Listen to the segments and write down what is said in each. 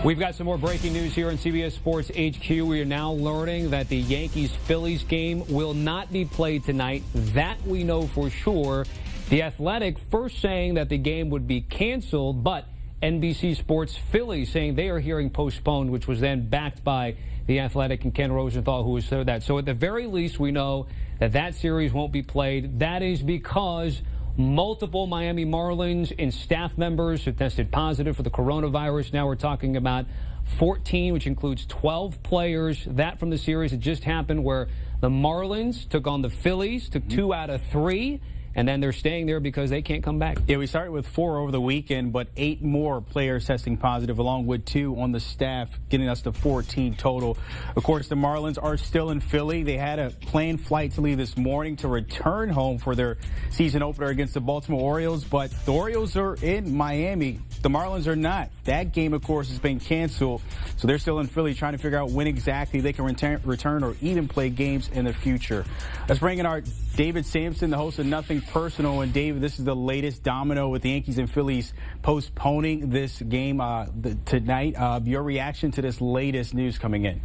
We've got some more breaking news here on CBS Sports HQ. We are now learning that the Yankees Phillies game will not be played tonight. That we know for sure. The Athletic first saying that the game would be canceled, but NBC Sports Phillies saying they are hearing postponed, which was then backed by the Athletic and Ken Rosenthal, who has said that. So at the very least, we know that that series won't be played. That is because multiple Miami Marlins and staff members have tested positive for the coronavirus. Now we're talking about 14, which includes 12 players. That from the series that just happened where the Marlins took on the Phillies, took 2 out of 3. And then they're staying there because they can't come back. Yeah, we started with 4 over the weekend, but 8 more players testing positive, along with 2 on the staff, getting us to 14 total. Of course, the Marlins are still in Philly. They had a planned flight to leave this morning to return home for their season opener against the Baltimore Orioles, but the Orioles are in Miami. The Marlins are not. That game, of course, has been canceled, so they're still in Philly trying to figure out when exactly they can return or even play games in the future. Let's bring in our David Sampson, the host of Nothing Personal. And David, this is the latest domino with the Yankees and Phillies postponing this game tonight. Your reaction to this latest news coming in?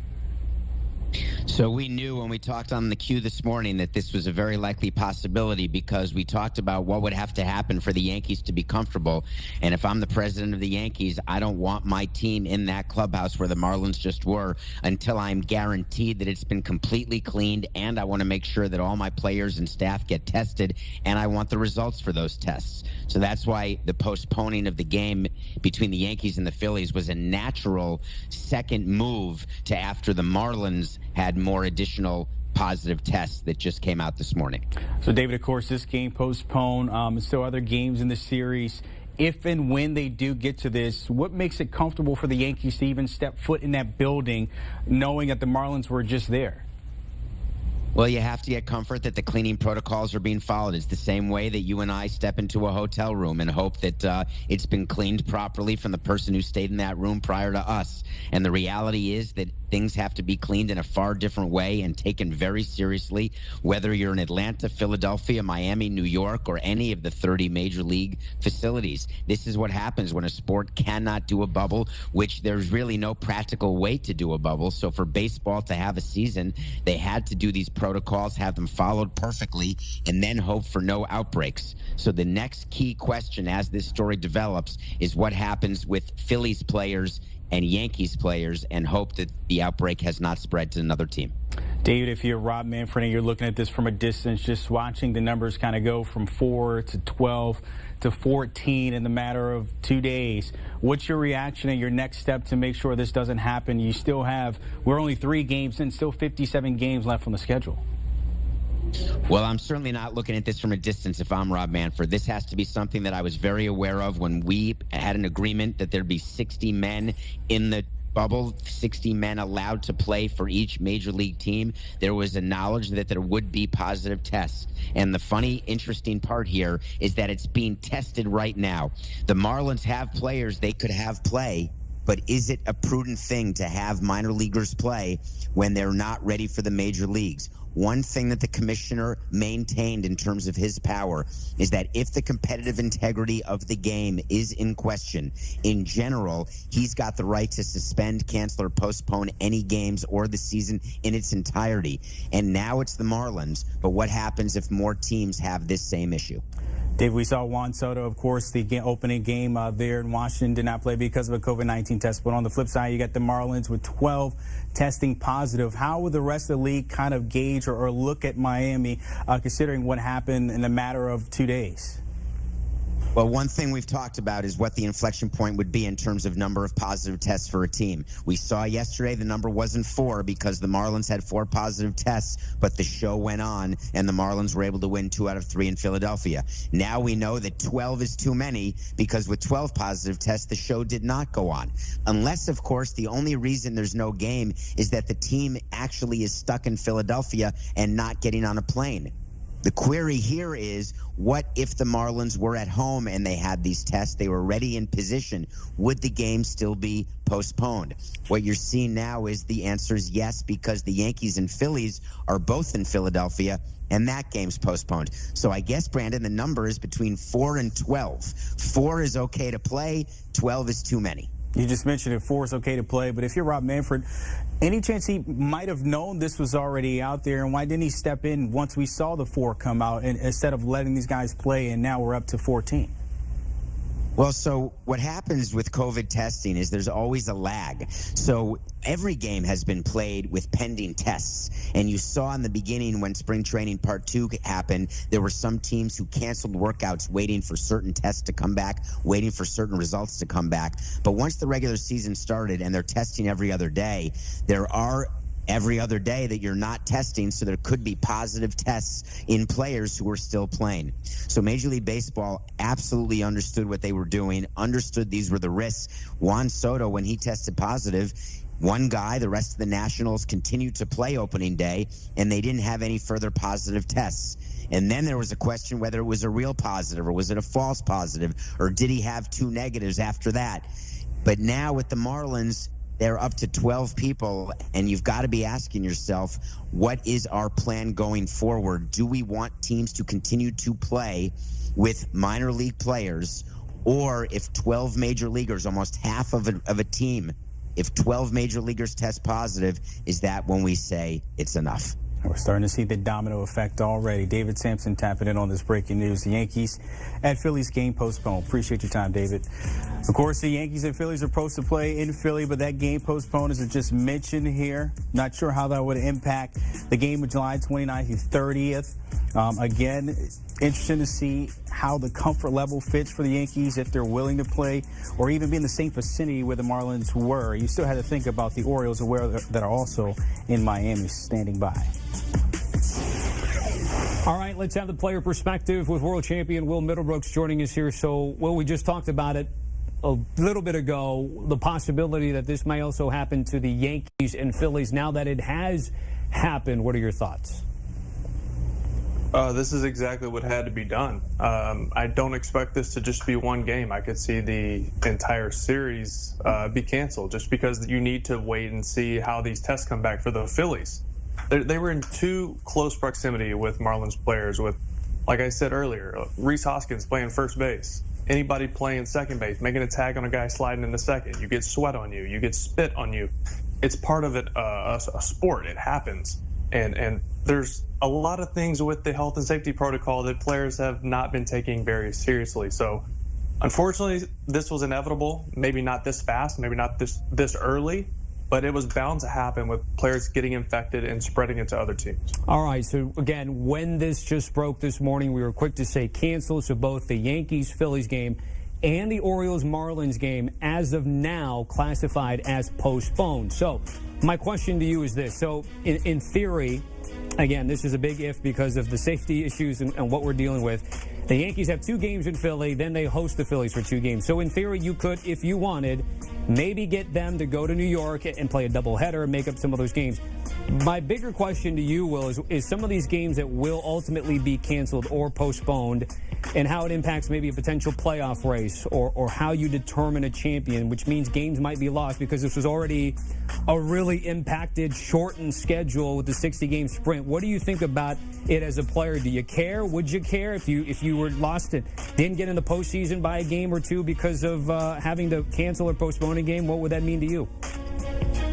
So we knew when we talked on the queue this morning that this was a very likely possibility because we talked about what would have to happen for the Yankees to be comfortable. And if I'm the president of the Yankees, I don't want my team in that clubhouse where the Marlins just were until I'm guaranteed that it's been completely cleaned, and I want to make sure that all my players and staff get tested, and I want the results for those tests. So that's why the postponing of the game between the Yankees and the Phillies was a natural second move to after the Marlins had more additional positive tests that just came out this morning. So, David, of course, this game postponed. Still other games in the series. If and when they do get to this, what makes it comfortable for the Yankees to even step foot in that building, knowing that the Marlins were just there? Well, you have to get comfort that the cleaning protocols are being followed. It's the same way that you and I step into a hotel room and hope that it's been cleaned properly from the person who stayed in that room prior to us. And the reality is that things have to be cleaned in a far different way and taken very seriously, whether you're in Atlanta, Philadelphia, Miami, New York, or any of the 30 major league facilities. This is what happens when a sport cannot do a bubble, which there's really no practical way to do a bubble. So for baseball to have a season, they had to do these protocols, have them followed perfectly, and then hope for no outbreaks. So the next key question as this story develops is what happens with Phillies players and Yankees players, and hope that the outbreak has not spread to another team. David, if you're Rob Manfred and you're looking at this from a distance, just watching the numbers kind of go from 4 to 12 to 14 in the matter of 2 days, what's your reaction and your next step to make sure this doesn't happen? We're only 3 games in, still 57 games left on the schedule. Well, I'm certainly not looking at this from a distance if I'm Rob Manfred. This has to be something that I was very aware of when we had an agreement that there'd be 60 men in the bubble, 60 men allowed to play for each major league team. There was a knowledge that there would be positive tests. And the funny, interesting part here is that it's being tested right now. The Marlins have players they could have play, but is it a prudent thing to have minor leaguers play when they're not ready for the major leagues? One thing that the commissioner maintained in terms of his power is that if the competitive integrity of the game is in question, in general, he's got the right to suspend, cancel, or postpone any games or the season in its entirety. And now it's the Marlins, but what happens if more teams have this same issue? Dave, we saw Juan Soto, of course, the opening game there in Washington did not play because of a COVID-19 test. But on the flip side, you got the Marlins with 12 testing positive. How would the rest of the league kind of gauge or look at Miami, considering what happened in a matter of 2 days? Well, one thing we've talked about is what the inflection point would be in terms of number of positive tests for a team. We saw yesterday the number wasn't 4 because the Marlins had 4 positive tests, but the show went on and the Marlins were able to win 2 out of 3 in Philadelphia. Now we know that 12 is too many because with 12 positive tests, the show did not go on. Unless, of course, the only reason there's no game is that the team actually is stuck in Philadelphia and not getting on a plane. The query here is, what if the Marlins were at home and they had these tests, they were ready in position, would the game still be postponed? What you're seeing now is the answer is yes, because the Yankees and Phillies are both in Philadelphia, and that game's postponed. So I guess, Brandon, the number is between 4 and 12. 4 is okay to play, 12 is too many. You just mentioned if 4 is okay to play, but if you're Rob Manfred, any chance he might have known this was already out there, and why didn't he step in once we saw the 4 come out and instead of letting these guys play, and now we're up to 14? Well, so what happens with COVID testing is there's always a lag. So every game has been played with pending tests. And you saw in the beginning when spring training part 2 happened, there were some teams who canceled workouts waiting for certain tests to come back, waiting for certain results to come back. But once the regular season started and they're testing every other day, there are every other day that you're not testing, so there could be positive tests in players who are still playing. So Major League Baseball absolutely understood what they were doing, understood these were the risks. Juan Soto, when he tested positive, one guy, the rest of the Nationals continued to play opening day, and they didn't have any further positive tests. And then there was a question whether it was a real positive or was it a false positive, or did he have 2 negatives after that? But now with the Marlins, they're up to 12 people, and you've got to be asking yourself, what is our plan going forward? Do we want teams to continue to play with minor league players, or if 12 major leaguers, almost half of a team, if 12 major leaguers test positive, is that when we say it's enough? We're starting to see the domino effect already. David Sampson tapping in on this breaking news. The Yankees at Phillies game postponed. Appreciate your time, David. Of course, the Yankees and Phillies are supposed to play in Philly, but that game postponed, as it just mentioned here. Not sure how that would impact the game of July 29th through 30th. Again, interesting to see how the comfort level fits for the Yankees, if they're willing to play or even be in the same vicinity where the Marlins were. You still had to think about the Orioles that are also in Miami standing by. All right, let's have the player perspective with world champion Will Middlebrooks joining us here. So, Will, we just talked about it a little bit ago, the possibility that this may also happen to the Yankees and Phillies. Now that it has happened, what are your thoughts? This is exactly what had to be done. I don't expect this to just be one game. I could see the entire series be canceled just because you need to wait and see how these tests come back for the Phillies. They were in too close proximity with Marlins players with, like I said earlier, Rhys Hoskins playing first base, anybody playing second base, making a tag on a guy sliding into second. You get sweat on you. You get spit on you. It's part of it, a sport. It happens. And there's a lot of things with the health and safety protocol that players have not been taking very seriously. So, unfortunately, this was inevitable. Maybe not this fast, maybe not this early, but it was bound to happen with players getting infected and spreading it to other teams. All right, so again, when this just broke this morning, we were quick to say cancel. So both the Yankees-Phillies game and the Orioles-Marlins game, as of now, classified as postponed. So my question to you is this. So in theory, again, this is a big if because of the safety issues and what we're dealing with. The Yankees have 2 games in Philly, then they host the Phillies for 2 games. So in theory, you could, if you wanted, maybe get them to go to New York and play a doubleheader and make up some of those games. My bigger question to you, Will, is some of these games that will ultimately be canceled or postponed, and how it impacts maybe a potential playoff race or how you determine a champion, which means games might be lost because this was already a really impacted, shortened schedule with the 60-game sprint. What do you think about it as a player? Do you care? Would you care if you were lost and didn't get in the postseason by a game or 2 because of having to cancel or postpone a game? What would that mean to you?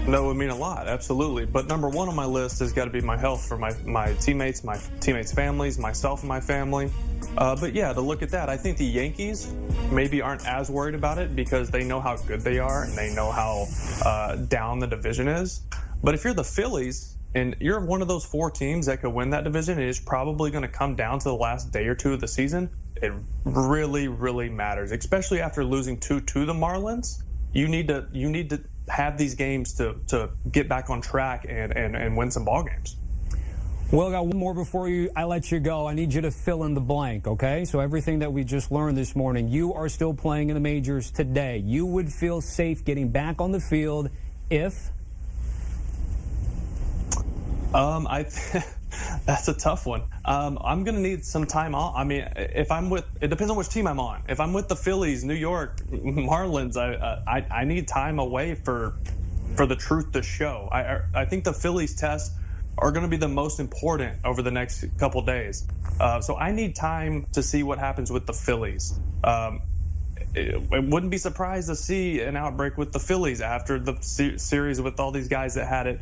That would mean a lot, absolutely. But number 1 on my list has got to be my health for my teammates' families, myself and my family. But yeah, to look at that, I think the Yankees maybe aren't as worried about it because they know how good they are and they know how down the division is. But if you're the Phillies and you're one of those 4 teams that could win that division, it is probably going to come down to the last day or 2 of the season. It really, really matters, especially after losing 2 to the Marlins. You need to have these games to get back on track and win some ball games. Well, I got one more before I let you go. I need you to fill in the blank, okay? So everything that we just learned this morning, you are still playing in the majors today. You would feel safe getting back on the field if? That's a tough one. I'm going to need some time off. I mean, it depends on which team I'm on. If I'm with the Phillies, New York, Marlins, I need time away for the truth to show. I think the Phillies tests are going to be the most important over the next couple days. So I need time to see what happens with the Phillies. it wouldn't be surprised to see an outbreak with the Phillies after the series with all these guys that had it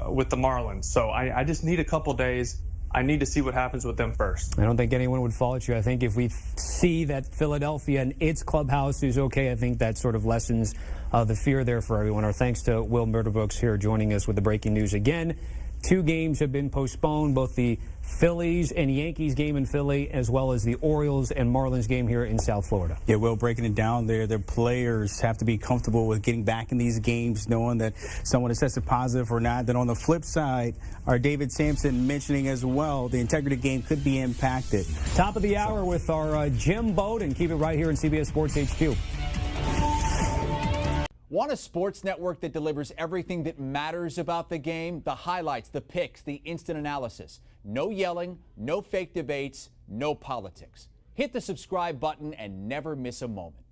with the Marlins. So I just need a couple days. I need to see what happens with them first. I don't think anyone would fault you. I think if we see that Philadelphia and its clubhouse is okay, I think that sort of lessens the fear there for everyone. Our thanks to Will Murderbrooks here joining us with the breaking news again. 2 games have been postponed, both the Phillies and Yankees game in Philly, as well as the Orioles and Marlins game here in South Florida. Yeah, Will, breaking it down there, their players have to be comfortable with getting back in these games, knowing that someone is tested positive or not. Then on the flip side, our David Sampson mentioning as well, the integrity game could be impacted. Top of the hour with our Jim Bowden. Keep it right here in CBS Sports HQ. Want a sports network that delivers everything that matters about the game? The highlights, the picks, the instant analysis. No yelling, no fake debates, no politics. Hit the subscribe button and never miss a moment.